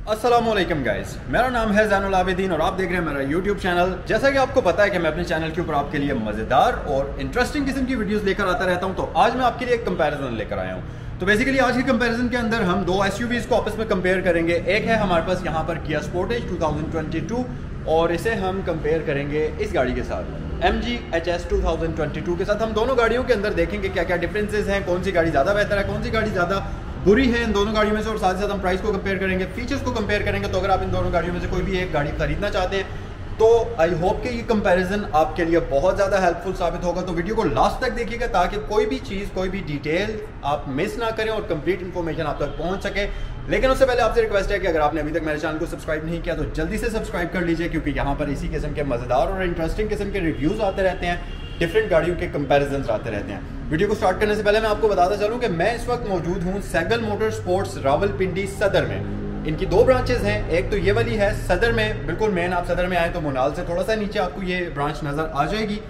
अस्सलामुअलैकुम गाइस, मेरा नाम है ज़ैनुल आबिदीन और आप देख रहे हैं मेरा यूट्यूब चैनल। जैसा कि आपको पता है कि मैं अपने चैनल के ऊपर आपके लिए मज़ेदार और इंटरेस्टिंग किस्म की वीडियोस लेकर आता रहता हूं, तो आज मैं आपके लिए एक कंपैरिजन लेकर आया हूं। तो बेसिकली आज के कंपैरिजन के अंदर हम दो एसयूवीज़ को आपस में कंपेयर करेंगे। एक है हमारे पास यहाँ पर किया स्पोर्टेज 2022 और इसे हम कंपेयर करेंगे इस गाड़ी के साथ MG HS 2022 के साथ। हम दोनों गाड़ियों के अंदर देखेंगे क्या क्या डिफरेंसेस हैं, कौन सी गाड़ी ज़्यादा बेहतर है, कौन सी गाड़ी ज़्यादा बुरी है इन दोनों गाड़ियों में से, और साथ ही साथ हम प्राइस को कंपेयर करेंगे, फीचर्स को कंपेयर करेंगे। तो अगर आप इन दोनों गाड़ियों में से कोई भी एक गाड़ी खरीदना चाहते हैं तो आई होप कि ये कंपैरिजन आपके लिए बहुत ज़्यादा हेल्पफुल साबित होगा। तो वीडियो को लास्ट तक देखिएगा ताकि कोई भी चीज़, कोई भी डिटेल आप मिस ना करें और कंप्लीट इन्फॉर्मेशन आप तक पहुंच सके। लेकिन उससे पहले आपसे रिक्वेस्ट है कि अगर आपने अभी तक मेरे चैनल को सब्सक्राइब नहीं किया तो जल्दी से सब्सक्राइब कर लीजिए, क्योंकि यहाँ पर इसी किस्म के मज़ेदार और इंटरेस्टिंग किस्म के रिव्यूज़ आते रहते हैं, डिफरेंट गाड़ियों के कंपैरिजन्स आते रहते हैं। वीडियो को स्टार्ट करने से पहले मैं आपको बताता चलूँ कि मैं इस वक्त मौजूद हूँ सैगल मोटर स्पोर्ट्स रावलपिंडी सदर में। इनकी दो ब्रांचेस हैं, एक तो ये वाली है सदर में, बिल्कुल मेन आप सदर में आए तो मोनाल से थोड़ा सा नीचे आपको ये ब्रांच नज़र आ जाएगी।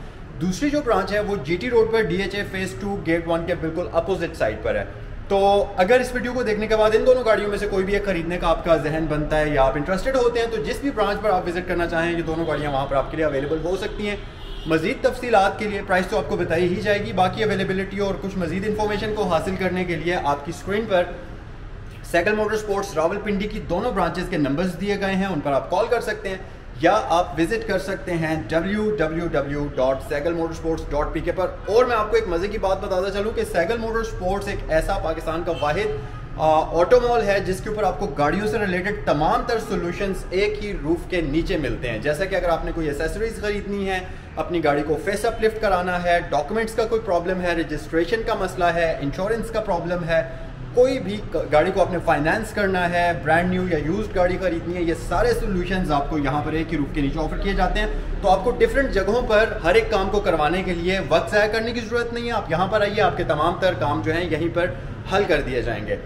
दूसरी जो ब्रांच है वो GT रोड पर DHA फेज़ 2 गेट 1 के बिल्कुल अपोजिट साइड पर है। तो अगर इस वीडियो को देखने के बाद इन दोनों गाड़ियों में से कोई भी एक खरीदने का आपका जहन बनता है या आप इंटरेस्टेड होते हैं, तो जिस भी ब्रांच पर आप विजिट करना चाहें ये दोनों गाड़ियाँ वहाँ पर आपके लिए अवेलेबल हो सकती हैं। मजीद तफसीलात के लिए प्राइस तो आपको बताई ही जाएगी, बाकी अवेलेबिलिटी और कुछ मजीद इन्फॉर्मेशन को हासिल करने के लिए आपकी स्क्रीन पर सैगल मोटर स्पोर्ट्स रावलपिंडी की दोनों ब्रांचेस के नंबर्स दिए गए हैं, उन पर आप कॉल कर सकते हैं या आप विजिट कर सकते हैं www.saigalmotorsports.pk पर। और मैं आपको एक मज़े की बात बताता चलूँ कि सैगल मोटर स्पोर्ट्स एक ऐसा पाकिस्तान का वाहिद ऑटो मॉल है जिसके ऊपर आपको गाड़ियों से रिलेटेड तमाम तर सॉल्यूशंस एक ही रूफ के नीचे मिलते हैं। जैसा कि अगर आपने कोई एसेसरीज खरीदनी है, अपनी गाड़ी को फेस अपलिफ्ट कराना है, डॉक्यूमेंट्स का कोई प्रॉब्लम है, रजिस्ट्रेशन का मसला है, इंश्योरेंस का प्रॉब्लम है, कोई भी गाड़ी को आपने फाइनेंस करना है, ब्रांड न्यू या यूज्ड गाड़ी खरीदनी है, ये सारे सॉल्यूशंस आपको यहाँ पर एक ही रूफ के नीचे ऑफर किए जाते हैं। तो आपको डिफरेंट जगहों पर हर एक काम को करवाने के लिए वक्त ज़ाया करने की ज़रूरत नहीं है। आप यहाँ पर आइए, आपके तमाम तर काम जो हैं यहीं पर हल कर दिए जाएंगे।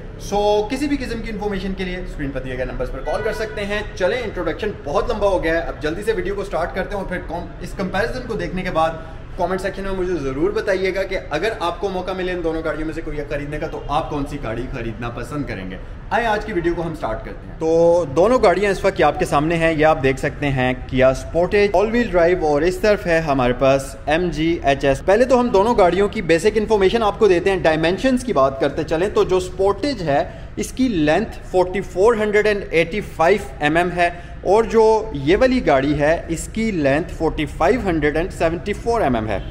किसी भी किस्म की इन्फॉर्मेशन के लिए स्क्रीन पर दिए गए नंबर्स पर कॉल कर सकते हैं। चलें, इंट्रोडक्शन बहुत लंबा हो गया है, अब जल्दी से वीडियो को स्टार्ट करते हैं और फिर इस कंपैरिजन को देखने के बाद कमेंट सेक्शन में मुझे ज़रूर बताइएगा कि अगर आपको मौका मिले इन दोनों गाड़ियों में से कोई एक खरीदने का तो आप कौन सी गाड़ी खरीदना पसंद करेंगे। आइए आज की वीडियो को हम स्टार्ट करते हैं। तो दोनों गाड़ियां इस वक्त आपके सामने हैं, ये आप देख सकते हैं किया स्पोर्टेज ऑल व्हील ड्राइव और इस तरफ है हमारे पास MG HS। पहले तो हम दोनों गाड़ियों की बेसिक इन्फॉर्मेशन आपको देते हैं। डायमेंशंस की बात करते चलें तो जो स्पोर्टेज है इसकी लेंथ 4485 mm है और जो ये वाली गाड़ी है इसकी लेंथ 4574 mm है,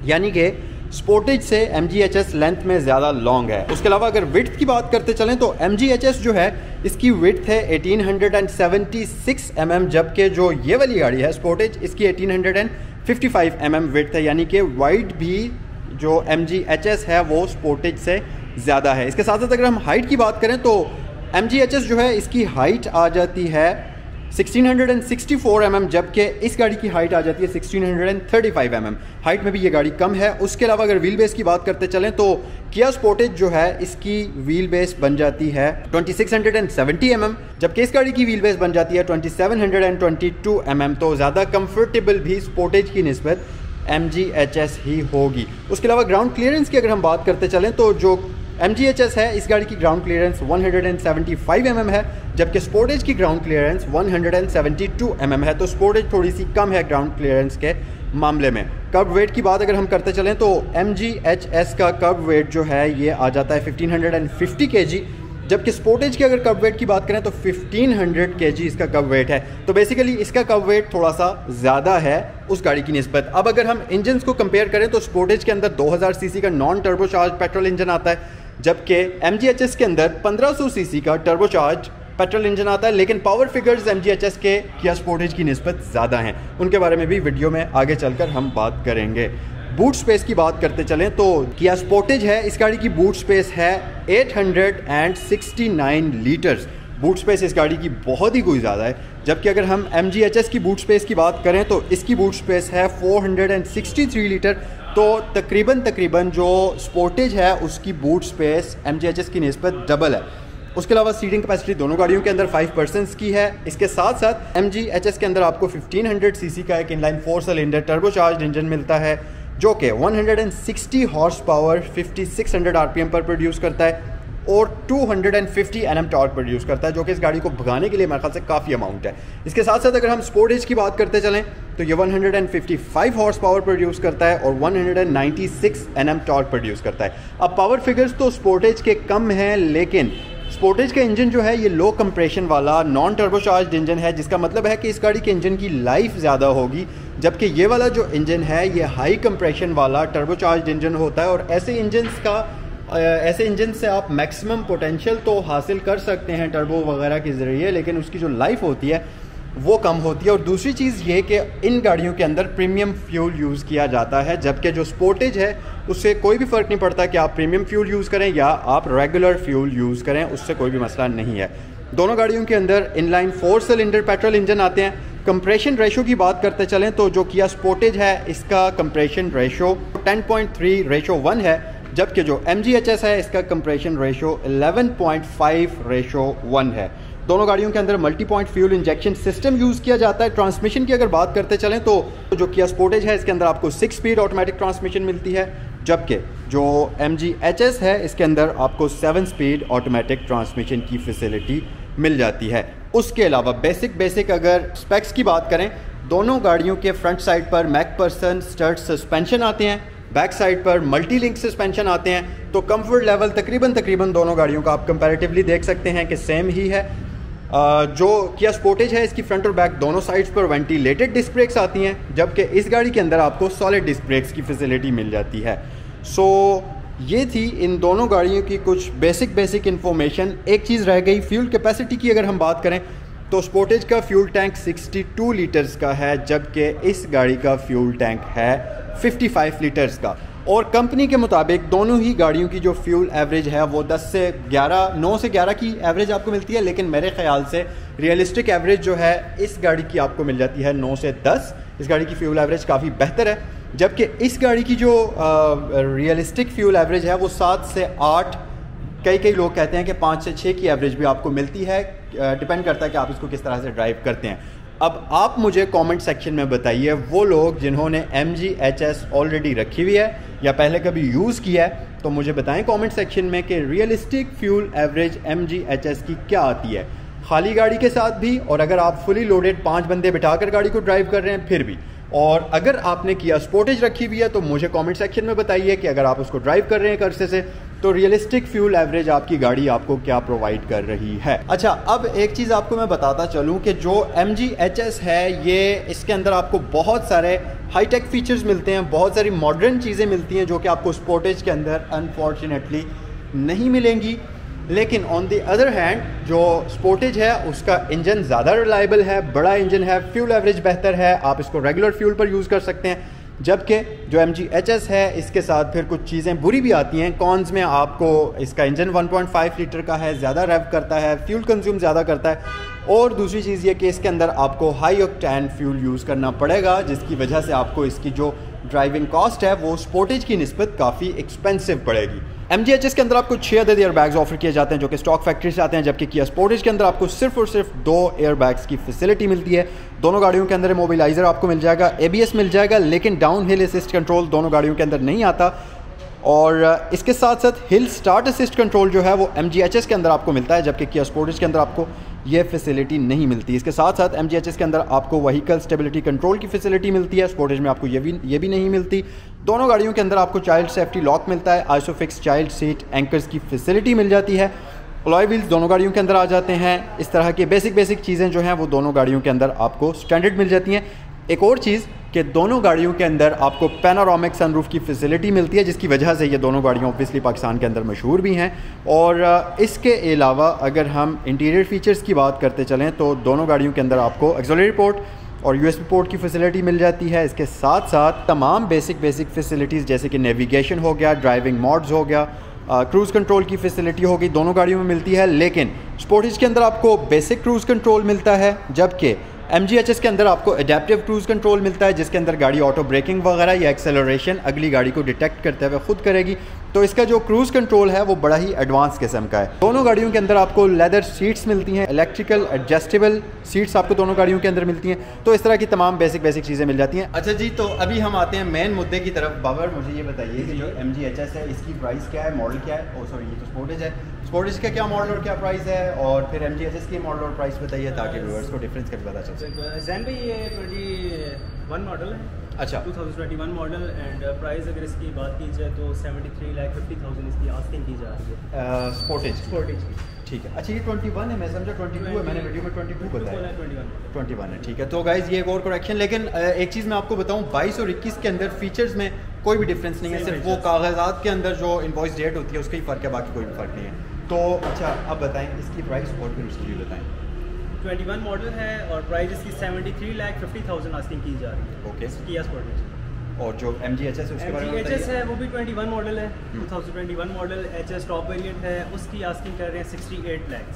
यानी कि स्पोर्टेज से MG HS लेंथ में ज़्यादा लॉन्ग है। उसके अलावा अगर विड्थ की बात करते चलें तो MG HS जो है इसकी विड्थ है 1876 mm, जबकि जो ये वाली गाड़ी है स्पोर्टेज इसकी 1855 mm विड्थ है, यानी कि वाइड भी जो MG HS है वो स्पोर्टेज से ज़्यादा है। इसके साथ साथ अगर हम हाइट की बात करें तो MG HS जो है इसकी हाइट आ जाती है 1664 mm, जबकि इस गाड़ी की हाइट आ जाती है 1635 mm। हाइट में भी ये गाड़ी कम है। उसके अलावा अगर व्हील बेस की बात करते चलें तो किया स्पोर्टेज जो है इसकी व्हील बेस बन जाती है 2670 mm, जबकि इस गाड़ी की व्हील बेस बन जाती है 2722 mm। तो ज़्यादा कंफर्टेबल भी स्पोर्टेज की निस्बत MG HS ही होगी। उसके अलावा ग्राउंड क्लियरेंस की अगर हम बात करते चलें तो जो MG HS है इस गाड़ी की ग्राउंड क्लियरेंस 175 mm है, जबकि स्पोर्टेज की ग्राउंड क्लियरेंस 172 mm है। तो स्पोर्टेज थोड़ी सी कम है ग्राउंड क्लियरेंस के मामले में। कर्व वेट की बात अगर हम करते चलें तो MG HS का कर्व वेट जो है ये आ जाता है 1550 kg, जबकि स्पोर्टेज की अगर कर्व वेट की बात करें तो 1500 kg इसका कर्व वेट है। तो बेसिकली इसका कर्व वेट थोड़ा सा ज़्यादा है उस गाड़ी की निस्बत। अब अगर हम इंजन्स को कंपेयर करें तो स्पोर्टेज के अंदर 2000 सीसी का नॉन टर्बोचार्ज पेट्रोल इंजन आता है, जबकि MG HS के अंदर 1500 सीसी का टर्बोचार्ज पेट्रोल इंजन आता है। लेकिन पावर फिगर्स MG HS के किया स्पोर्टेज की निस्बत ज़्यादा हैं, उनके बारे में भी वीडियो में आगे चलकर हम बात करेंगे। बूट स्पेस की बात करते चलें तो किया स्पोर्टेज है इस गाड़ी की बूट स्पेस है 869 लीटर्स। बूट स्पेस इस गाड़ी की बहुत ही कोई ज़्यादा है, जबकि अगर हम MG HS की बूट स्पेस की बात करें तो इसकी बूट स्पेस है 463 लीटर। तो तकरीबन जो स्पोर्टेज है उसकी बूट स्पेस MG HS की निस्बत डबल है। उसके अलावा सीटिंग कैपेसिटी दोनों गाड़ियों के अंदर 5 पर्सन्स की है। इसके साथ साथ MG HS के अंदर आपको 1500 सीसी का एक इनलाइन 4 सिलेंडर टर्बोचार्ज इंजन मिलता है जो कि 160 हॉर्स पावर 5600 RPM पर प्रोड्यूस करता है। और 250 Nm टॉर्क प्रोड्यूस करता है, जो कि इस गाड़ी को भगाने के लिए मेरे ख्याल से काफ़ी अमाउंट है। इसके साथ साथ अगर हम स्पोर्टेज की बात करते चलें तो ये 155 हॉर्स पावर प्रोड्यूस करता है और 196 Nm टॉर्क प्रोड्यूस करता है। अब पावर फिगर्स तो स्पोर्टेज के कम हैं, लेकिन स्पोर्टेज का इंजन जो है ये लो कंप्रेशन वाला नॉन टर्बोचार्ज्ड इंजन है, जिसका मतलब है कि इस गाड़ी के इंजन की लाइफ ज़्यादा होगी, जबकि ये वाला जो इंजन है ये हाई कंप्रेशन वाला टर्बोचार्ज्ड इंजन होता है। और ऐसे इंजन से आप मैक्सिमम पोटेंशियल तो हासिल कर सकते हैं टर्बो वगैरह के ज़रिए, लेकिन उसकी जो लाइफ होती है वो कम होती है। और दूसरी चीज़ ये कि इन गाड़ियों के अंदर प्रीमियम फ्यूल यूज़ किया जाता है, जबकि जो स्पोर्टेज है उससे कोई भी फ़र्क नहीं पड़ता कि आप प्रीमियम फ्यूल यूज़ करें या आप रेगुलर फ्यूल यूज़ करें, उससे कोई भी मसला नहीं है। दोनों गाड़ियों के अंदर इनलाइन 4 सिलेंडर पेट्रोल इंजन आते हैं। कंप्रेशन रेशो की बात करते चलें तो जो किया स्पोर्टेज है इसका कंप्रेशन रेशो 10.3:1 है, जबकि जो MGHS है इसका कंप्रेशन रेशो 11.5:1 है। दोनों गाड़ियों के अंदर multi point fuel injection system use किया जाता है। ट्रांसमिशन की अगर बात करते चलें तो जो किया स्पोर्टेज है इसके अंदर आपको 6 स्पीड ऑटोमेटिक ट्रांसमिशन मिलती है, जबकि जो MGHS है इसके अंदर आपको 7 स्पीड ऑटोमेटिक ट्रांसमिशन की फैसिलिटी मिल जाती है। उसके अलावा बेसिक अगर स्पेक्स की बात करें, दोनों गाड़ियों के फ्रंट साइड पर मैकपर्सन स्टर्ट सस्पेंशन आते हैं, बैक साइड पर मल्टी लिंक सस्पेंशन आते हैं। तो कंफर्ट लेवल तकरीबन दोनों गाड़ियों का आप कंपैरेटिवली देख सकते हैं कि सेम ही है। जो किया स्पोर्टेज है इसकी फ्रंट और बैक दोनों साइड्स पर वेंटिलेटेड डिस्क ब्रेक्स आती हैं, जबकि इस गाड़ी के अंदर आपको सॉलिड डिस्क ब्रेक्स की फैसिलिटी मिल जाती है। सो ये थी इन दोनों गाड़ियों की कुछ बेसिक इन्फॉर्मेशन। एक चीज़ रह गई, फ्यूल कैपेसिटी की अगर हम बात करें तो स्पोर्टेज का फ्यूल टैंक 62 लीटर्स का है, जबकि इस गाड़ी का फ्यूल टैंक है 55 लीटर्स का। और कंपनी के मुताबिक दोनों ही गाड़ियों की जो फ्यूल एवरेज है वो 9 से 11 की एवरेज आपको मिलती है, लेकिन मेरे ख्याल से रियलिस्टिक एवरेज जो है इस गाड़ी की आपको मिल जाती है 9 से 10। इस गाड़ी की फ्यूल एवरेज काफ़ी बेहतर है, जबकि इस गाड़ी की जो रियलिस्टिक फ्यूल एवरेज है वो 7 से 8, कई लोग कहते हैं कि 5 से 6 की एवरेज भी आपको मिलती है। डिपेंड करता है कि आप इसको किस तरह से ड्राइव करते हैं। अब आप मुझे कमेंट सेक्शन में बताइए, वो लोग जिन्होंने MGHS ऑलरेडी रखी हुई है या पहले कभी यूज़ किया है, तो मुझे बताएं कमेंट सेक्शन में कि रियलिस्टिक फ्यूल एवरेज MGHS की क्या आती है, खाली गाड़ी के साथ भी, और अगर आप फुली लोडेड 5 बंदे बिठाकर गाड़ी को ड्राइव कर रहे हैं फिर भी। और अगर आपने किया स्पोर्टेज रखी हुई है तो मुझे कमेंट सेक्शन में बताइए कि अगर आप उसको ड्राइव कर रहे हैं अरसे से, तो रियलिस्टिक फ्यूल एवरेज आपकी गाड़ी आपको क्या प्रोवाइड कर रही है। अच्छा, अब एक चीज़ आपको मैं बताता चलूं कि जो MGHS है ये इसके अंदर आपको बहुत सारे हाईटेक फीचर्स मिलते हैं, बहुत सारी मॉडर्न चीज़ें मिलती हैं जो कि आपको स्पोर्टेज के अंदर अनफॉर्चुनेटली नहीं मिलेंगी। लेकिन ऑन द अदर हैंड जो स्पोर्टेज है उसका इंजन ज़्यादा रिलायबल है, बड़ा इंजन है, फ्यूल एवरेज बेहतर है, आप इसको रेगुलर फ्यूल पर यूज़ कर सकते हैं। जबकि जो MGHS है इसके साथ फिर कुछ चीज़ें बुरी भी आती हैं। कॉन्स में आपको इसका इंजन 1.5 लीटर का है, ज़्यादा रेव करता है, फ्यूल कंज्यूम ज़्यादा करता है, और दूसरी चीज़ ये कि इसके अंदर आपको हाई ऑक्टेन फ्यूल यूज़ करना पड़ेगा, जिसकी वजह से आपको इसकी जो ड्राइविंग कॉस्ट है वो स्पोर्टेज की निस्बत काफ़ी एक्सपेंसिव पड़ेगी। MGHS के अंदर आपको 6 अदद एयरबैग्स ऑफर किए जाते हैं जो कि स्टॉक फैक्ट्री से आते हैं, जबकि किया स्पोर्टेज के अंदर आपको सिर्फ और सिर्फ 2 एयरबैग्स की फैसिलिटी मिलती है। दोनों गाड़ियों के अंदर मोबिलाइजर आपको मिल जाएगा, ABS मिल जाएगा, लेकिन डाउन हिल असिस्ट कंट्रोल दोनों गाड़ियों के अंदर नहीं आता। और इसके साथ साथ हिल स्टार्ट असिस्ट कंट्रोल जो है वो MGHS के अंदर आपको मिलता है, जबकि किया स्पोर्टेज के अंदर आपको ये फैसिलिटी नहीं मिलती। इसके साथ साथ MGHS के अंदर आपको व्हीकल स्टेबिलिटी कंट्रोल की फैसिलिटी मिलती है, स्पोर्टेज में आपको ये भी नहीं मिलती। दोनों गाड़ियों के अंदर आपको चाइल्ड सेफ्टी लॉक मिलता है, आइसोफिक्स चाइल्ड सीट एंकर्स की फैसिलिटी मिल जाती है, अलॉय व्हील्स दोनों गाड़ियों के अंदर आ जाते हैं। इस तरह की बेसिक चीज़ें जो हैं वो दोनों गाड़ियों के अंदर आपको स्टैंडर्ड मिल जाती हैं। एक और चीज़ कि दोनों गाड़ियों के अंदर आपको पैनोरामिक सनरूफ की फैसिलिटी मिलती है, जिसकी वजह से ये दोनों गाड़ियाँ ऑब्वियसली पाकिस्तान के अंदर मशहूर भी हैं। और इसके अलावा अगर हम इंटीरियर फीचर्स की बात करते चलें तो दोनों गाड़ियों के अंदर आपको ऑक्सिलरी पोर्ट और USB पोर्ट की फैसिलिटी मिल जाती है। इसके साथ साथ तमाम बेसिक फैसिलिटीज़ जैसे कि नेविगेशन हो गया, ड्राइविंग मोड्स हो गया, क्रूज़ कंट्रोल की फैसिलिटी होगी, दोनों गाड़ियों में मिलती है। लेकिन स्पोर्टेज के अंदर आपको बेसिक क्रूज़ कंट्रोल मिलता है, जबकि MGHS के अंदर आपको एडेप्टिव क्रूज़ कंट्रोल मिलता है, जिसके अंदर गाड़ी ऑटो ब्रेकिंग वगैरह या एक्सेलरेशन अगली गाड़ी को डिटेक्ट करते हुए खुद करेगी। तो इसका जो क्रूज़ कंट्रोल है वो बड़ा ही एडवांस किस्म का है। दोनों गाड़ियों के अंदर आपको लेदर सीट्स मिलती हैं, इलेक्ट्रिकल एडजस्टेबल सीट्स आपको दोनों गाड़ियों के अंदर मिलती हैं। तो इस तरह की तमाम बेसिक चीज़ें मिल जाती हैं। अच्छा जी, तो अभी हम आते हैं मेन मुद्दे की तरफ। बाबर, मुझे ये बताइए कि जो MG-HS है इसकी प्राइस क्या है, मॉडल क्या है? सॉरी, ये तो स्पोर्टेज है। स्पोर्टेज का क्या मॉडल और क्या प्राइस है, और फिर MG-HS की मॉडल और प्राइस बताइए ताकि व्यूअर्स को डिफरेंस का भी पता चल सके। जैन भाई ये 21 मॉडल है। अच्छा, 2021 मॉडल एंड प्राइस अगर इसकी बात की जाए तो 73,50,000 इसकी आस्किंग की जा रही है स्पोर्टेज की। ठीक है। अच्छा, ये 21 है, मैं समझा 22 है, मैंने वीडियो में 22 बताया। 21 है, ठीक है। तो गाइज ये एक और करेक्शन। लेकिन एक चीज़ मैं आपको बताऊं, 22 और 21 के अंदर फीचर्स में कोई भी डिफरेंस नहीं है, सिर्फ वो कागजात के अंदर जो इनवॉइस डेट होती है उसका ही फ़र्क है, बाकी कोई भी फ़र्क नहीं है। तो अच्छा, अब बताएं इसकी प्राइस और फिर उसकी भी बताएं। 21 मॉडल है और प्राइस इसकी 73,50,000 आस्किंग की जा रही है। ओके। किया स्पोर्टेज। और जो MG-HS है उसके बारे में बताइए। MG-HS है वो भी 21 मॉडल है, 2021 मॉडल। HS टॉप वेरिएंट है, उसकी आस्किंग कर रहे हैं 68 लाख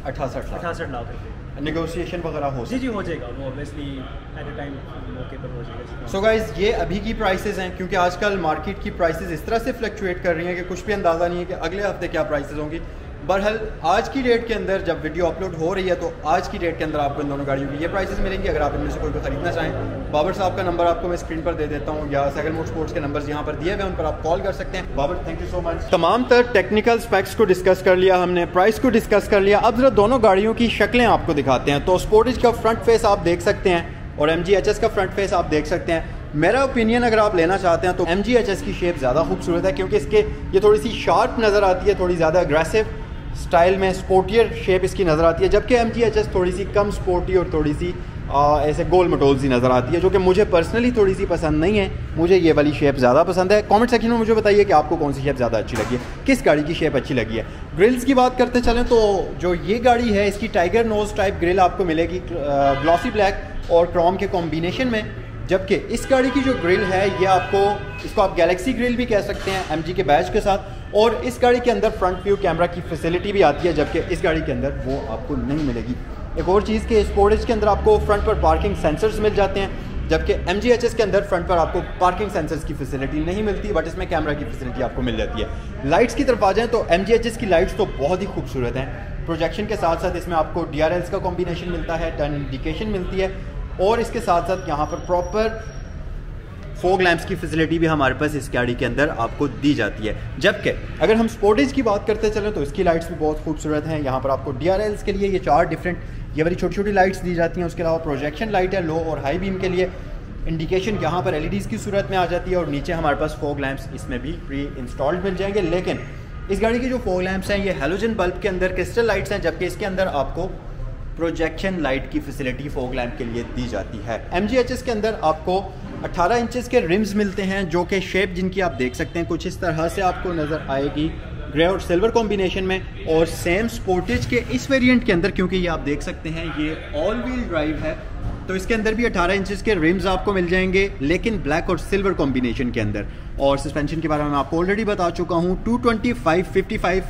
68 लाख रुपये। नेगोशिएशन वगैरह हो? जी हो जाएगा वो, ऑब्वियसली एट अ टाइम मौके पर हो जाएगा। सो गाइज ये अभी की प्राइसेस हैं, क्योंकि आजकल मार्केट की प्राइसेस इस तरह से फ्लक्चुएट कर रही हैं कि कुछ भी अंदाज़ा नहीं है कि अगले हफ्ते क्या प्राइसेस होंगी। बहरहाल आज की डेट के अंदर जब वीडियो अपलोड हो रही है तो आज की डेट के अंदर आपको इन दोनों गाड़ियों की ये प्राइसेस मिलेंगी। अगर आप इनमें से कोई भी खरीदना चाहें, बाबर साहब का नंबर आपको मैं स्क्रीन पर दे देता हूँ, या सेकंड मोड स्पोर्ट्स के नंबर्स यहाँ पर दिए हुए हैं, उन पर आप कॉल कर सकते हैं। Babar, thank you so much. तमाम तर टेक्निकल स्पेक्स को डिस्कस कर लिया हमने, प्राइस को डिस्कस कर लिया। अब जरा दोनों गाड़ियों की शक्लें आपको दिखाते हैं। तो स्पोर्टेज का फ्रंट फेस आप देख सकते हैं और MG-HS का फ्रंट फेस आप देख सकते हैं। मेरा ओपिनियन अगर आप लेना चाहते हैं तो MG-HS की शेप ज़्यादा खूबसूरत है, क्योंकि इसके ये थोड़ी सी शार्प नज़र आती है, थोड़ी ज़्यादा अग्रेसिव स्टाइल में स्पोर्टियर शेप इसकी नज़र आती है, जबकि MG-HS थोड़ी सी कम स्पोर्टी और थोड़ी सी ऐसे गोल मटोल सी नज़र आती है, जो कि मुझे पर्सनली थोड़ी सी पसंद नहीं है। मुझे ये वाली शेप ज़्यादा पसंद है। कमेंट सेक्शन में मुझे बताइए कि आपको कौन सी शेप ज़्यादा अच्छी लगी है, किस गाड़ी की शेप अच्छी लगी है। ग्रिल्स की बात करते चलें तो जो ये गाड़ी है इसकी टाइगर नोज टाइप ग्रिल आपको मिलेगी ग्लॉसी ब्लैक और क्रोम के कॉम्बिनेशन में, जबकि इस गाड़ी की जो ग्रिल है ये आपको, इसको आप गैलेक्सी ग्रिल भी कह सकते हैं MG के बैच के साथ। और इस गाड़ी के अंदर फ्रंट व्यू कैमरा की फैसिलिटी भी आती है, जबकि इस गाड़ी के अंदर वो आपको नहीं मिलेगी। एक और चीज़ कि स्पोर्टेज के अंदर आपको फ्रंट पर पार्किंग सेंसर्स मिल जाते हैं, जबकि MG-HS के अंदर फ्रंट पर आपको पार्किंग सेंसर्स की फैसिलिटी नहीं मिलती, बट इसमें कैमरा की फैसिलिटी आपको मिल जाती है। लाइट्स की तरफ आ जाएँ तो MG-HS की लाइट्स तो बहुत ही खूबसूरत हैं। प्रोजेक्शन के साथ साथ इसमें आपको DRLs का कॉम्बिनेशन मिलता है, टर्न इंडिकेशन मिलती है, और इसके साथ साथ यहाँ पर प्रॉपर फॉग लैंप्स की फैसिलिटी भी हमारे पास इस गाड़ी के अंदर आपको दी जाती है। जबकि अगर हम स्पोर्टेज की बात करते चलें तो इसकी लाइट्स भी बहुत खूबसूरत हैं। यहाँ पर आपको DRLs के लिए ये 4 डिफरेंट ये वाली छोटी छोटी लाइट्स दी जाती हैं। उसके अलावा प्रोजेक्शन लाइट है लो और हाई बीम के लिए, इंडिकेशन यहाँ पर LEDs की सूरत में आ जाती है, और नीचे हमारे पास फॉग लैंप्स इसमें भी प्री इंस्टॉल्ड मिल जाएंगे। लेकिन इस गाड़ी के जो फॉग लैंप्स हैं ये हेलोजन बल्ब के अंदर क्रिस्टल लाइट्स हैं, जबकि इसके अंदर आपको प्रोजेक्शन लाइट की फैसिलिटी फॉग लैंप के लिए दी जाती है। MG-HS के अंदर आपको 18 इंचेस के रिम्स मिलते हैं, जो कि शेप जिनकी आप देख सकते हैं कुछ इस तरह से आपको नज़र आएगी, ग्रे और सिल्वर कॉम्बिनेशन में। और सेम स्पोर्टेज के इस वेरिएंट के अंदर, क्योंकि ये आप देख सकते हैं ये ऑल व्हील ड्राइव है, तो इसके अंदर भी 18 इंचेस के रिम्स आपको मिल जाएंगे, लेकिन ब्लैक और सिल्वर कॉम्बिनेशन के अंदर। और सस्पेंशन के बारे में आपको ऑलरेडी बता चुका हूँ, 225/55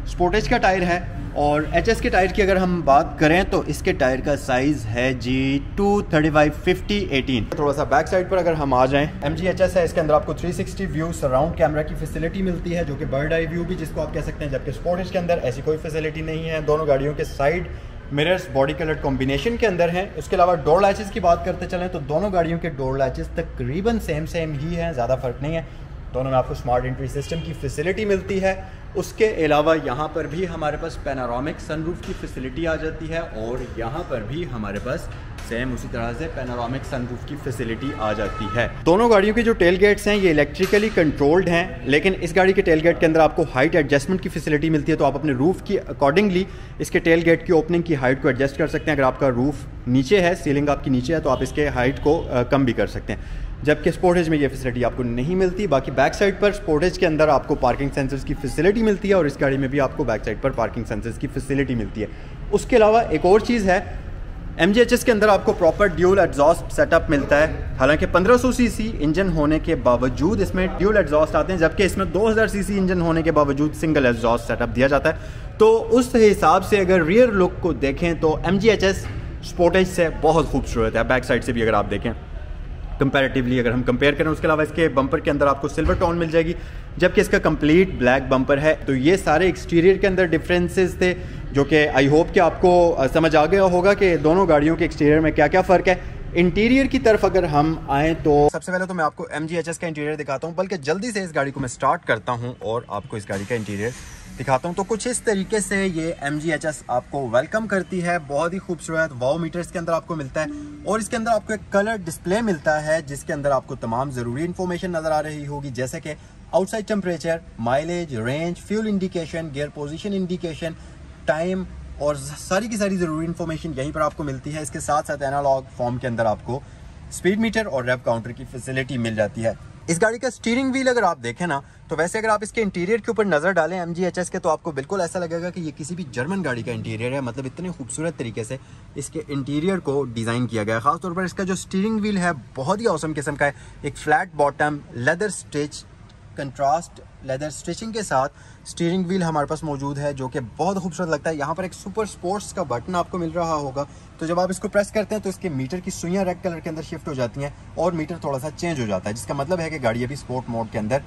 स्पोर्टेज का टायर है। और HS के टायर की अगर हम बात करें तो इसके टायर का साइज़ है जी 235/50/18। थोड़ा सा बैक साइड पर अगर हम आ जाएं, MG-HS है, इसके अंदर आपको 360 व्यू सराउंड कैमरा की फैसिलिटी मिलती है, जो कि बर्ड आई व्यू भी जिसको आप कह सकते हैं, जबकि स्पोर्टेज के अंदर ऐसी कोई फैसिलिटी नहीं है। दोनों गाड़ियों के side mirrors body colour combination के अंदर हैं। उसके अलावा डोर लैचेस की बात करते चलें तो दोनों गाड़ियों के डोर लैचेस तकरीबन सेम ही हैं, ज़्यादा फ़र्क नहीं है। दोनों में आपको स्मार्ट एंट्री सिस्टम की फैसिलिटी मिलती है। उसके अलावा यहाँ पर भी हमारे पास पैनोरामिक सनरूफ की फैसिलिटी आ जाती है, और यहाँ पर भी हमारे पास सेम उसी तरह से पैनोरामिक सनरूफ की फैसिलिटी आ जाती है। दोनों गाड़ियों के जो टेल गेट्स हैं ये इलेक्ट्रिकली कंट्रोल्ड हैं, लेकिन इस गाड़ी के टेल गेट के अंदर आपको हाइट एडजस्टमेंट की फैसिलिटी मिलती है, तो आप अपने रूफ की अकॉर्डिंगली इसके टेल गेट की ओपनिंग की हाइट को एडजस्ट कर सकते हैं। अगर आपका रूफ नीचे है, सीलिंग आपकी नीचे है, तो आप इसके हाइट को कम भी कर सकते हैं, जबकि स्पोर्टेज में ये फैसिलिटी आपको नहीं मिलती। बाकी बैक साइड पर स्पोर्टेज के अंदर आपको पार्किंग सेंसर्स की फैसिलिटी मिलती है, और इस गाड़ी में भी आपको बैक साइड पर पार्किंग सेंसर्स की फैसिलिटी मिलती है। उसके अलावा एक और चीज़ है, MG-HS के अंदर आपको प्रॉपर ड्यूल एग्जॉस्ट सेटअप मिलता है। हालांकि 1500 सीसी इंजन होने के बावजूद इसमें ड्यूल एग्जॉस्ट आते हैं, जबकि इसमें 2000 सीसी इंजन होने के बावजूद सिंगल एग्जॉस्ट सेटअप दिया जाता है। तो उस हिसाब से अगर रियर लुक को देखें तो MG-HS स्पोर्टेज से बहुत खूबसूरत है, बैक साइड से भी अगर आप देखें कंपैरेटिवली अगर हम कंपेयर करें। उसके अलावा इसके बम्पर के अंदर आपको सिल्वर टोन मिल जाएगी, जबकि इसका कंप्लीट ब्लैक बम्पर है। तो ये सारे एक्सटीरियर के अंदर डिफरेंसेस थे जो कि आई होप कि आपको समझ आ गया होगा कि दोनों गाड़ियों के एक्सटीरियर में क्या क्या फ़र्क है। इंटीरियर की तरफ अगर हम आएँ तो सबसे पहले तो मैं आपको MG HS का इंटीरियर दिखाता हूँ, बल्कि जल्दी से इस गाड़ी को मैं स्टार्ट करता हूँ और आपको इस गाड़ी का इंटीरियर दिखाता हूँ। तो कुछ इस तरीके से ये MG HS आपको वेलकम करती है, बहुत ही खूबसूरत वाओ मीटर इसके अंदर आपको मिलता है और इसके अंदर आपको एक कलर डिस्प्ले मिलता है जिसके अंदर आपको तमाम ज़रूरी इन्फॉर्मेशन नज़र आ रही होगी, जैसे कि outside temperature, mileage, range, fuel indication, gear position indication, time और सारी की सारी ज़रूरी इन्फॉर्मेशन यहीं पर आपको मिलती है। इसके साथ साथ एनालॉग फॉर्म के अंदर आपको स्पीड मीटर और रेव काउंटर की फैसिलिटी मिल जाती है। इस गाड़ी का स्टीयरिंग व्हील अगर आप देखें ना, तो वैसे अगर आप इसके इंटीरियर के ऊपर नज़र डालें MG HS के, तो आपको बिल्कुल ऐसा लगेगा कि ये किसी भी जर्मन गाड़ी का इंटीरियर है। मतलब इतने खूबसूरत तरीके से इसके इंटीरियर को डिज़ाइन किया गया है। ख़ासतौर पर इसका जो स्टीयरिंग व्हील है बहुत ही औसम किस्म का है। एक flat bottom leather stitch contrast leather stitching के साथ स्टीयरिंग व्हील हमारे पास मौजूद है जो कि बहुत खूबसूरत लगता है। यहाँ पर एक सुपर स्पोर्ट्स का बटन आपको मिल रहा होगा, तो जब आप इसको प्रेस करते हैं तो इसके मीटर की सुइयां रेड कलर के अंदर शिफ्ट हो जाती हैं और मीटर थोड़ा सा चेंज हो जाता है, जिसका मतलब है कि गाड़ी अभी स्पोर्ट मोड के अंदर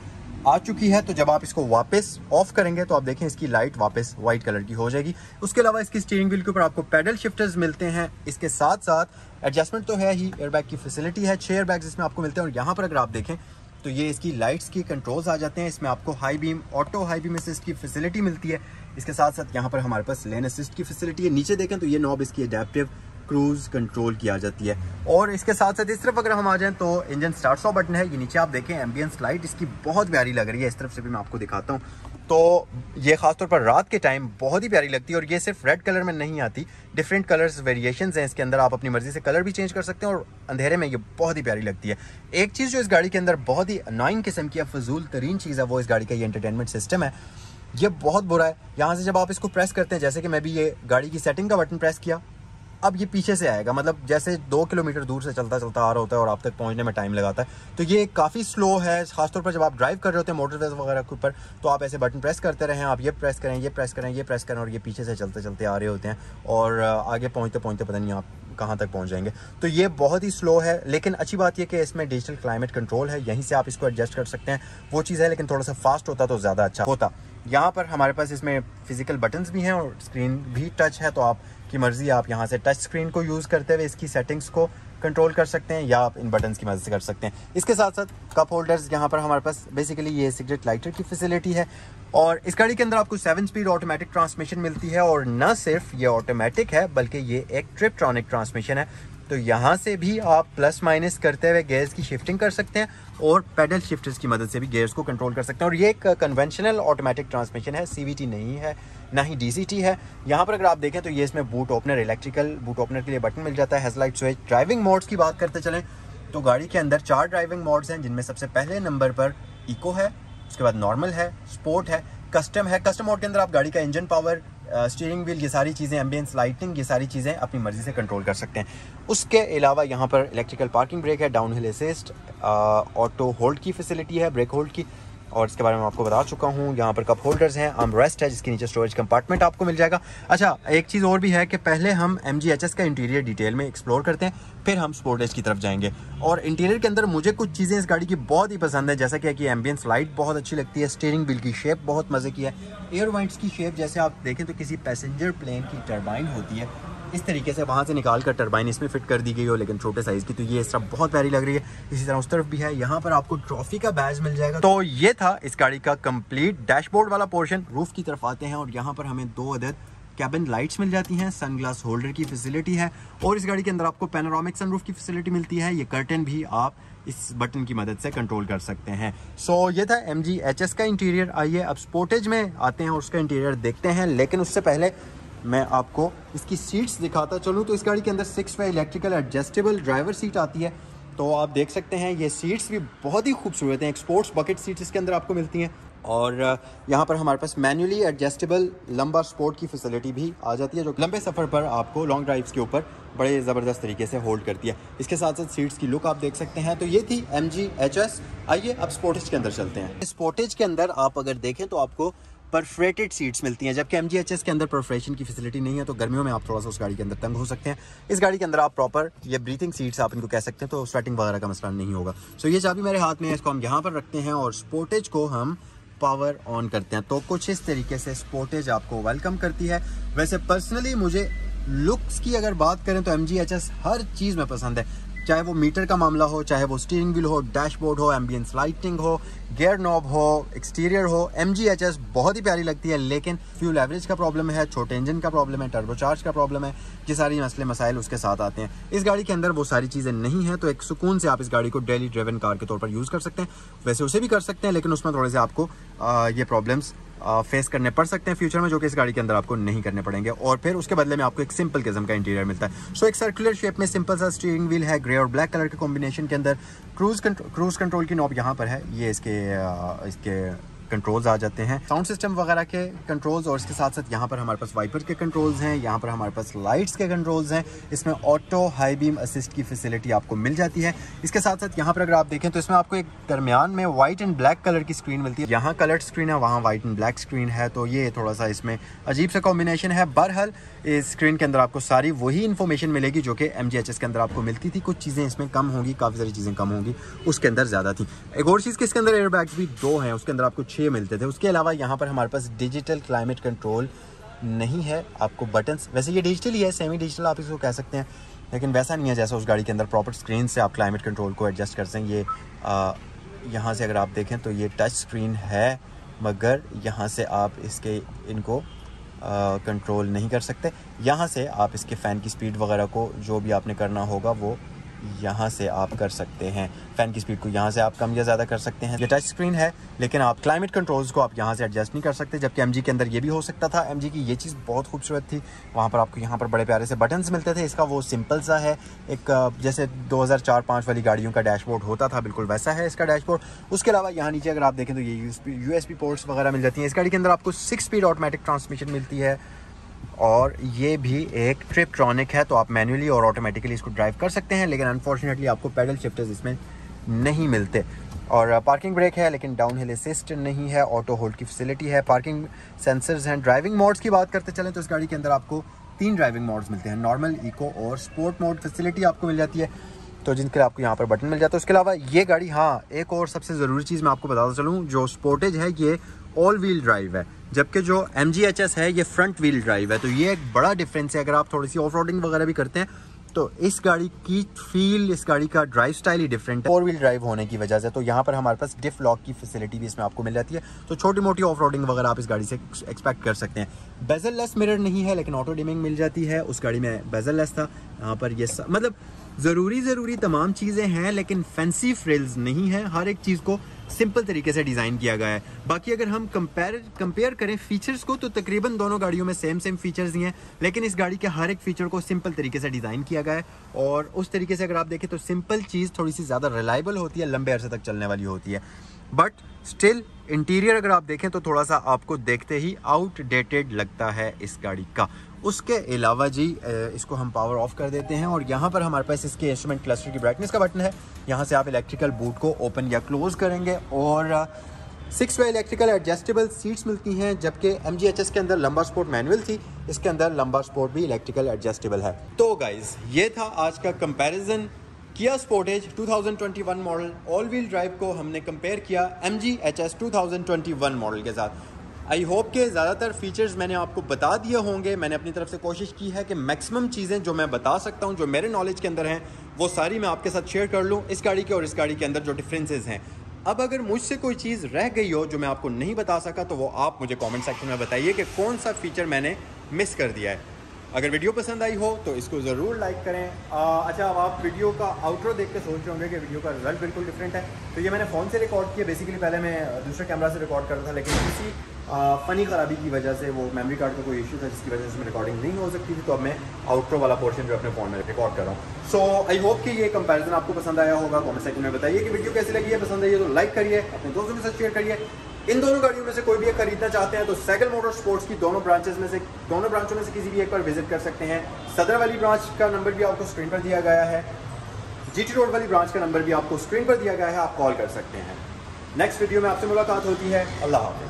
आ चुकी है। तो जब आप इसको वापस ऑफ करेंगे तो आप देखें इसकी लाइट वापस वाइट कलर की हो जाएगी। उसके अलावा इसकी स्टीयरिंग व्हील के ऊपर आपको पैडल शिफ्टर्स मिलते हैं। इसके साथ साथ एडजस्टमेंट तो है ही, एयरबैग की फैसिलिटी है, 6 एयरबैग्स इसमें आपको मिलते हैं। और यहाँ पर अगर आप देखें तो ये इसकी लाइट्स की कंट्रोल्स आ जाते हैं। इसमें आपको high beam, auto high beam assist की फैसिलिटी मिलती है। इसके साथ साथ यहाँ पर हमारे पास लेन असिस्ट की फैसिलिटी है। नीचे देखें तो ये नॉब इसकी अडेप्टिव क्रूज कंट्रोल की आ जाती है। और इसके साथ साथ इस तरफ अगर हम आ जाएं तो इंजन स्टार्ट स्टॉप बटन है। ये नीचे आप देखें एम्बियंस लाइट इसकी बहुत प्यारी लग रही है। इस तरफ से भी मैं आपको दिखाता हूँ, तो ये खासतौर पर रात के टाइम बहुत ही प्यारी लगती है। और ये सिर्फ रेड कलर में नहीं आती, डिफरेंट कलर्स वेरिएशंस हैं इसके अंदर, आप अपनी मर्जी से कलर भी चेंज कर सकते हैं और अंधेरे में ये बहुत ही प्यारी लगती है। एक चीज़ जो इस गाड़ी के अंदर बहुत ही अनोइंग किस्म की फजूल तरीन चीज़ है वो इस गाड़ी का ये एंटरटेनमेंट सिस्टम है। ये बहुत बुरा है। यहाँ से जब आप इसको प्रेस करते हैं, जैसे कि मैं भी ये गाड़ी की सेटिंग का बटन प्रेस किया, अब ये पीछे से आएगा, मतलब जैसे 2 किलोमीटर दूर से चलता चलता आ रहा होता है और आप तक पहुंचने में टाइम लगाता है। तो ये काफ़ी स्लो है, खासतौर पर जब आप ड्राइव कर रहे होते हैं मोटरवेज वगैरह के ऊपर, तो आप ऐसे बटन प्रेस करते रहें, आप ये प्रेस करें, ये प्रेस करें, ये प्रेस करें, और ये पीछे से चलते चलते आ रहे होते हैं और आगे पहुँचते पहुँचते पता नहीं आप कहाँ तक पहुँच जाएंगे। तो ये बहुत ही स्लो है। लेकिन अच्छी बात यह कि इसमें डिजिटल क्लाइमेट कंट्रोल है, यहीं से आप इसको एडजस्ट कर सकते हैं, वो चीज़ है। लेकिन थोड़ा सा फास्ट होता तो ज़्यादा अच्छा होता। यहाँ पर हमारे पास इसमें फिजिकल बटन्स भी हैं और स्क्रीन भी टच है, तो आप की मर्जी, आप यहाँ से टच स्क्रीन को यूज़ करते हुए इसकी सेटिंग्स को कंट्रोल कर सकते हैं या आप इन बटन्स की मदद से कर सकते हैं। इसके साथ साथ कप होल्डर्स यहाँ पर हमारे पास बेसिकली ये सिगरेट लाइटर की फैसिलिटी है। और इस गाड़ी के अंदर आपको 7 स्पीड ऑटोमेटिक ट्रांसमिशन मिलती है। और न सिर्फ ये ऑटोमेटिक है बल्कि ये एक ट्रिपट्रॉनिक ट्रांसमिशन है, तो यहाँ से भी आप प्लस माइनस करते हुए गेयर्स की शिफ्टिंग कर सकते हैं और पैडल शिफ्टर्स की मदद से भी गेयर्स को कंट्रोल कर सकते हैं। और ये एक कन्वेंशनल ऑटोमेटिक ट्रांसमिशन है, CVT नहीं है, ना ही DCT है। यहाँ पर अगर आप देखें तो ये इसमें boot opener, electrical boot opener के लिए बटन मिल जाता है, हेडलाइट स्विच। ड्राइविंग मोड्स की बात करते चलें तो गाड़ी के अंदर 4 ड्राइविंग मोड्स हैं, जिनमें सबसे पहले नंबर पर इको है, उसके बाद नॉर्मल है, स्पोर्ट है, कस्टम है। कस्टम मोड के अंदर आप गाड़ी का इंजन पावर, स्टीयरिंग व्हील, ये सारी चीज़ें, एम्बियंस लाइटिंग, ये सारी चीज़ें अपनी मर्जी से कंट्रोल कर सकते हैं। उसके अलावा यहाँ पर इलेक्ट्रिकल पार्किंग ब्रेक है, down hill assist, auto hold की फैसिलिटी है, ब्रेक होल्ड की, और इसके बारे में आपको बता चुका हूँ। यहाँ पर कप होल्डर्स हैं, आर्मरेस्ट है जिसके नीचे स्टोरेज कंपार्टमेंट आपको मिल जाएगा। अच्छा, एक चीज़ और भी है कि पहले हम MG HS का इंटीरियर डिटेल में एक्सप्लोर करते हैं, फिर हम स्पोर्टेज की तरफ जाएंगे। और इंटीरियर के अंदर मुझे कुछ चीज़ें इस गाड़ी की बहुत ही पसंद है, जैसा कि एम्बियंस लाइट बहुत अच्छी लगती है, स्टीयरिंग व्हील की शेप बहुत मज़े की है, एयर वाइंट्स की शेप जैसे आप देखें तो किसी पैसेंजर प्लेन की टर्बाइन होती है, इस तरीके से वहाँ से निकाल कर टर्बाइन इसमें फिट कर दी गई हो, लेकिन छोटे साइज़ की, तो ये इस तरह बहुत प्यारी लग रही है। इसी तरह उस तरफ भी है, यहाँ पर आपको ट्रॉफी का बैज मिल जाएगा। तो ये था इस गाड़ी का कंप्लीट डैशबोर्ड वाला पोर्शन। रूफ की तरफ आते हैं और यहाँ पर हमें 2 अदद कैबिन लाइट्स मिल जाती हैं, सनग्लास होल्डर की फैसिलिटी है और इस गाड़ी के अंदर आपको पैनोरामिक सनरूफ की फैसिलिटी मिलती है। ये कर्टन भी आप इस बटन की मदद से कंट्रोल कर सकते हैं। सो ये था MG HS का इंटीरियर। आइए अब स्पोर्टेज में आते हैं और उसका इंटीरियर देखते हैं, लेकिन उससे पहले मैं आपको इसकी सीट्स दिखाता चलूँ। तो इस गाड़ी के अंदर 6 वे इलेक्ट्रिकल एडजस्टेबल ड्राइवर सीट आती है, तो आप देख सकते हैं ये सीट्स भी बहुत ही खूबसूरत हैं। एक स्पोर्ट्स बकेट सीट्स इसके अंदर आपको मिलती हैं और यहाँ पर हमारे पास मैन्युअली एडजस्टेबल लंबा स्पोर्ट की फैसिलिटी भी आ जाती है, जो लंबे सफ़र पर आपको लॉन्ग ड्राइव्स के ऊपर बड़े ज़बरदस्त तरीके से होल्ड करती है। इसके साथ साथ सीट्स की लुक आप देख सकते हैं। तो ये थी MG HS। आइए अब स्पोर्टेज के अंदर चलते हैं। स्पोर्टेज के अंदर आप अगर देखें तो आपको परफरेटेड सीट्स मिलती हैं, जबकि MG HS के अंदर परफरेशन की फैसिलिटी नहीं है, तो गर्मियों में आप थोड़ा सा उस गाड़ी के अंदर तंग हो सकते हैं। इस गाड़ी के अंदर आप प्रॉपर ये ब्रीथिंग सीट्स आप इनको कह सकते हैं, तो स्वेटिंग वगैरह का मसला नहीं होगा। सो ये चाबी मेरे हाथ में है, इसको हम यहाँ पर रखते हैं और स्पोर्टेज को हम पावर ऑन करते हैं तो कुछ इस तरीके से स्पोर्टेज आपको वेलकम करती है। वैसे पर्सनली मुझे लुक्स की अगर बात करें तो MG HS हर चीज़ में पसंद है, चाहे वो मीटर का मामला हो, चाहे वो स्टीयरिंग व्हील हो, डैशबोर्ड हो, एम्बियंस लाइटिंग हो, गियर नॉब हो, एक्सटीरियर हो। MG HS बहुत ही प्यारी लगती है, लेकिन फ्यूल एवरेज का प्रॉब्लम है, छोटे इंजन का प्रॉब्लम है, टर्बोचार्ज का प्रॉब्लम है, ये सारी मसले मसाइल उसके साथ आते हैं। इस गाड़ी के अंदर वो सारी चीज़ें नहीं हैं, तो एक सुकून से आप इस गाड़ी को डेली ड्रिवन कार के तौर पर यूज़ कर सकते हैं। वैसे उसे भी कर सकते हैं, लेकिन उसमें थोड़े से आपको ये प्रॉब्लम्स फेस करने पड़ सकते हैं फ्यूचर में, जो कि इस गाड़ी के अंदर आपको नहीं करने पड़ेंगे, और फिर उसके बदले में आपको एक सिंपल किस्म का इंटीरियर मिलता है। सो एक सर्कुलर शेप में सिंपल सा स्टीयरिंग व्हील है, ग्रे और ब्लैक कलर के कॉम्बिनेशन के अंदर। क्रूज कंट्रोल की नॉब यहाँ पर है, ये इसके कंट्रोल्स आ जाते हैं, साउंड सिस्टम वगैरह के कंट्रोल्स, और इसके साथ साथ यहाँ पर हमारे पास वाइपर के कंट्रोल्स हैं, यहाँ पर हमारे पास लाइट्स के कंट्रोल्स हैं। इसमें ऑटो हाई बीम असिस्ट की फैसिलिटी आपको मिल जाती है। इसके साथ साथ यहाँ पर अगर आप देखें तो इसमें आपको एक दरमियान में वाइट एंड ब्लैक कलर की स्क्रीन मिलती है। यहाँ कलर्ड स्क्रीन है, वहाँ वाइट एंड ब्लैक स्क्रीन है, तो ये थोड़ा सा इसमें अजीब सा कॉम्बिनेशन है। बहरहाल इस स्क्रीन के अंदर आपको सारी वही इन्फॉर्मेशन मिलेगी जो कि MG HS के अंदर आपको मिलती थी। कुछ चीज़ें इसमें कम होंगी, काफ़ी सारी चीज़ें कम होंगी, उसके अंदर ज़्यादा थी। एक और चीज़ कि इसके अंदर एयरबैग्स भी 2 हैं, उसके अंदर आपको 6 मिलते थे। उसके अलावा यहाँ पर हमारे पास डिजिटल क्लाइमेट कंट्रोल नहीं है, आपको बटन्स, वैसे ये डिजिटल ही है, सेमी डिजिटल आप इसको कह सकते हैं, लेकिन वैसा नहीं है जैसा उस गाड़ी के अंदर प्रॉपर स्क्रीन से आप क्लाइमेट कंट्रोल को एडजस्ट कर सकें। ये यहाँ से अगर आप देखें तो ये टच स्क्रीन है, मगर यहाँ से आप इनको कंट्रोल नहीं कर सकते। यहाँ से आप इसके फ़ैन की स्पीड वगैरह को जो भी आपने करना होगा वो यहाँ से आप कर सकते हैं। फ़ैन की स्पीड को यहाँ से आप कम या ज़्यादा कर सकते हैं। ये टच स्क्रीन है, लेकिन आप क्लाइमेट कंट्रोल्स को आप यहाँ से एडजस्ट नहीं कर सकते, जबकि MG के अंदर ये भी हो सकता था। MG की ये चीज़ बहुत खूबसूरत थी, वहाँ पर आपको यहाँ पर बड़े प्यारे से बटन्स मिलते थे। इसका वो सिंपल सा है, एक जैसे 2004-05 वाली गाड़ियों का डैशबोर्ड होता था, बिल्कुल वैसा है इसका डैशबोर्ड। उसके अलावा यहाँ नीचे अगर आप देखें तो ये USB पोर्ट्स वगैरह मिल जाती हैं। इस गाड़ी के अंदर आपको 6 स्पीड ऑटोमेटिक ट्रांसमिशन मिलती है, और ये भी एक ट्रिपट्रॉनिक है, तो आप मैन्युअली और ऑटोमेटिकली इसको ड्राइव कर सकते हैं, लेकिन अनफॉर्चुनेटली आपको पैडल शिफ्टर्स इसमें नहीं मिलते। और पार्किंग ब्रेक है, लेकिन डाउन हिल असिस्ट नहीं है। ऑटो होल्ड की फैसिलिटी है, पार्किंग सेंसर्स हैं। ड्राइविंग मोड्स की बात करते चलें तो इस गाड़ी के अंदर आपको 3 ड्राइविंग मोड्स मिलते हैं, नॉर्मल, इको और स्पोर्ट मोड फैसिलिटी आपको मिल जाती है, तो जिनके लिए आपको यहाँ पर बटन मिल जाता है। उसके अलावा ये गाड़ी, हाँ एक और सबसे ज़रूरी चीज़ मैं आपको बताता चलूँ, जो स्पोर्टेज है ये ऑल व्हील ड्राइव है, जबकि जो MG HS है ये फ्रंट व्हील ड्राइव है, तो ये एक बड़ा डिफरेंस है। अगर आप थोड़ी सी ऑफ रोडिंग वगैरह भी करते हैं तो इस गाड़ी की फील, इस गाड़ी का ड्राइव स्टाइल ही डिफरेंट है 4 व्हील ड्राइव होने की वजह से। तो यहाँ पर हमारे पास डिफ लॉक की फैसिलिटी भी इसमें आपको मिल जाती है, तो छोटी मोटी ऑफ रोडिंग वगैरह आप इस गाड़ी से एक्सपेक्ट कर सकते हैं। बेजल लेस मिरर नहीं है, लेकिन ऑटो डिमिंग मिल जाती है। उस गाड़ी में बेजल लेस था, यहाँ पर ये मतलब ज़रूरी तमाम चीज़ें हैं, लेकिन फैंसी फ्रिल्स नहीं है। हर एक चीज़ को सिंपल तरीके से डिज़ाइन किया गया है। बाकी अगर हम कंपेयर करें फीचर्स को, तो तकरीबन दोनों गाड़ियों में सेम फीचर्स ही हैं, लेकिन इस गाड़ी के हर एक फीचर को सिंपल तरीके से डिज़ाइन किया गया है, और उस तरीके से अगर आप देखें तो सिंपल चीज़ थोड़ी सी ज़्यादा रिलायबल होती है, लंबे अरसे तक चलने वाली होती है। बट स्टिल इंटीरियर अगर आप देखें तो थोड़ा सा आपको देखते ही आउटडेटेड लगता है इस गाड़ी का। उसके अलावा जी इसको हम पावर ऑफ कर देते हैं, और यहाँ पर हमारे पास इसके इंस्ट्रूमेंट क्लस्टर की ब्राइटनेस का बटन है। यहाँ से आप इलेक्ट्रिकल बूट को ओपन या क्लोज करेंगे, और 6 वे इलेक्ट्रिकल एडजस्टेबल सीट्स मिलती हैं, जबकि MG HS के अंदर लंबा स्पोर्ट मैनुअल थी, इसके अंदर लंबा स्पोर्ट भी इलेक्ट्रिकल एडजस्टेबल है। तो गाइज ये था आज का कंपैरिजन। किया Sportage 2021 model all wheel drive को हमने कंपेयर किया MG HS 2021 मॉडल के साथ। आई होप के ज़्यादातर फीचर्स मैंने आपको बता दिए होंगे। मैंने अपनी तरफ से कोशिश की है कि मैक्सिमम चीज़ें जो मैं बता सकता हूं, जो मेरे नॉलेज के अंदर हैं, वो सारी मैं आपके साथ शेयर कर लूं, इस गाड़ी के और इस गाड़ी के अंदर जो डिफरेंसेस हैं। अब अगर मुझसे कोई चीज़ रह गई हो जो मैं आपको नहीं बता सका, तो वो आप मुझे कमेंट सेक्शन में बताइए कि कौन सा फीचर मैंने मिस कर दिया है। अगर वीडियो पसंद आई हो तो इसको ज़रूर लाइक करें। अच्छा, अब आप वीडियो का आउटरो देख के सोच रहे होंगे कि वीडियो का रिजल्ट बिल्कुल डिफरेंट है, तो ये मैंने फ़ोन से रिकॉर्ड किया। बेसिकली पहले मैं दूसरे कैमरा से रिकॉर्ड कर रहा था, लेकिन किसी फ़नी ख़राबी की वजह से, वो मेमोरी कार्ड का कोई इशू था जिसकी वजह से इसमें रिकॉर्डिंग नहीं हो सकती थी, तो अब मैं आउटरो वाला पोर्शन जो अपने फ़ोन में रिकॉर्ड कर रहा हूँ। सो आई होप कि ये कंपैरिजन आपको पसंद आया होगा। कमेंट सेक्शन में बताइए कि वीडियो कैसी लगी है। पसंद आई है तो लाइक करिए, अपने दोस्तों के साथ शेयर करिए। इन दोनों गाड़ियों में से कोई भी एक खरीदना चाहते हैं तो साइकिल मोटर स्पोर्ट्स की दोनों ब्रांचों में से किसी भी एक पर विजिट कर सकते हैं। सदर वाली ब्रांच का नंबर भी आपको स्क्रीन पर दिया गया है, GT रोड वाली ब्रांच का नंबर भी आपको स्क्रीन पर दिया गया है, आप कॉल कर सकते हैं। नेक्स्ट वीडियो में आपसे मुलाकात होती है। अल्लाह हाफ़िज़।